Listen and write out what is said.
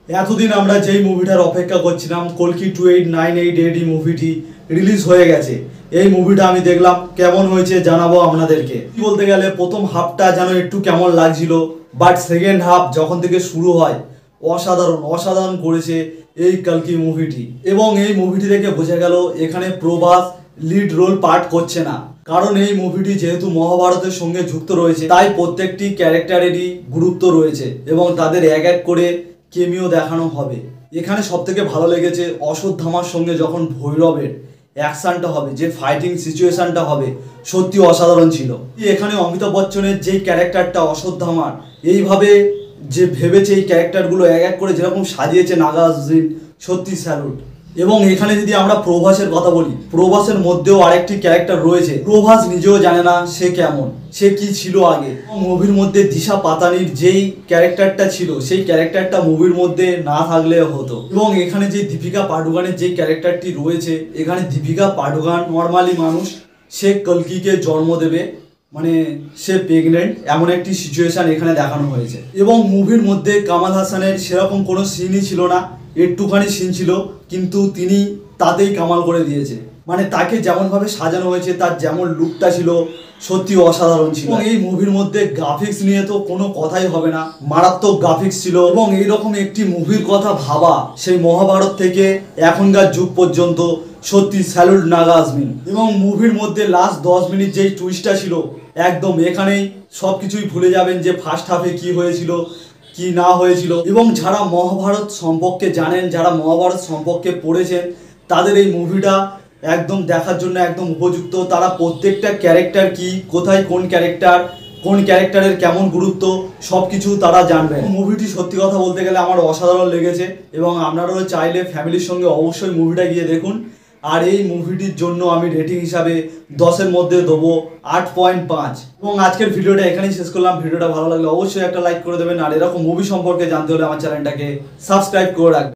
এতদিন আমরা যেই মুভিটার অপেক্ষা করছিলাম কল্কি 2898 মুভিটি রিলিজ হয়ে গেছে। এই মুভিটা আমি দেখলাম, কেমন হয়েছে জানাবো আপনাদেরকে। বলতে গেলে প্রথম হাফটা যেন একটু কেমন লাগছিল, বাট সেকেন্ড হাফ যখন থেকে শুরু হয় অসাধারণ অসাধারণ করেছে এই কল্কি মুভিটি। এবং এই মুভিটি দেখে বোঝা গেল এখানে প্রভাস লিড রোল পার্ট করছে না, কারণ এই মুভিটি যেহেতু মহাভারতের সঙ্গে যুক্ত রয়েছে তাই প্রত্যেকটি ক্যারেক্টারেরই গুরুত্ব রয়েছে এবং তাদের এক এক করে কেমিও দেখানো হবে। এখানে সবথেকে ভালো লেগেছে অশ্বত্থামার সঙ্গে যখন ভৈরবের অ্যাকশনটা হবে, যে ফাইটিং সিচুয়েশনটা হবে, সত্যি অসাধারণ ছিল। এখানে অমিতাভ বচ্চনের যে ক্যারেক্টারটা অশ্বত্থামার এইভাবে যে ভেবেছে, এই ক্যারেক্টারগুলো এক এক করে যেরকম সাজিয়েছে নাগার্জুন, সত্যি স্যালুট। এবং এখানে যদি আমরা প্রভাসের কথা বলি, প্রভাসের মধ্যেও আরেকটি ক্যারেক্টার রয়েছে, প্রভাস নিজেও জানে না সে কেমন, সে কি ছিল আগে। মুভির মধ্যে দিশা পাতানির যেই ক্যারেক্টারটা ছিল সেই ক্যারেক্টারটা মুভির মধ্যে না থাকলে হতো। এবং এখানে যে দীপিকা পাডুকোনের যে ক্যারেক্টারটি রয়েছে, এখানে দীপিকা পাডুকোন নর্মালি মানুষ, সে কল্কিকে জন্ম দেবে, মানে সে প্রেগনেন্ট, এমন একটি সিচুয়েশন এখানে দেখানো হয়েছে। এবং মুভির মধ্যে কামাল হাসানের সেরকম কোনো সিনই ছিল না, একটুখানি সিন ছিল, কিন্তু তিনি তাতেই কামাল করে দিয়েছে। মানে তাকে যেমনভাবে সাজানো হয়েছে, তার যেমন লুকটা ছিল সত্যি অসাধারণ ছিল। এবং এই মুভির মধ্যে গ্রাফিক্স নিয়ে তো কোনো কথাই হবে না, মারাত্মক গ্রাফিক্স ছিল। এবং এইরকম একটি মুভির কথা ভাবা সেই মহাভারত থেকে এখনকার যুগ পর্যন্ত, সত্যি স্যালুট নাগার্জুন। এবং মুভির মধ্যে লাস্ট 10 মিনিট যেই টুইস্টটা ছিল, একদম এখানেই সব কিছুই ভুলে যাবেন যে ফার্স্ট হাফে কি হয়েছিল কি না হয়েছিল। এবং যারা মহাভারত সম্পর্কে জানেন, যারা মহাভারত সম্পর্কে পড়েছেন, তাদের এই মুভিটা একদম দেখার জন্য একদম উপযুক্ত। তারা প্রত্যেকটা ক্যারেক্টার কি, কোথায় কোন ক্যারেক্টারের কেমন গুরুত্ব, সব কিছু তারা জানবেন। মুভিটি সত্যি কথা বলতে গেলে আমার অসাধারণ লেগেছে এবং আপনারাও চাইলে ফ্যামিলির সঙ্গে অবশ্যই মুভিটা গিয়ে দেখুন। আর এই মুভিটির জন্য আমি রেটিং হিসাবে 10-এর মধ্যে দেবো 8.5। এবং আজকের ভিডিওটা এখানেই শেষ করলাম। ভিডিওটা ভালো লাগলে অবশ্যই একটা লাইক করে দেবেন, আর এরকম মুভি সম্পর্কে জানতে হলে আমার চ্যানেলটাকে সাবস্ক্রাইব করে রাখবেন।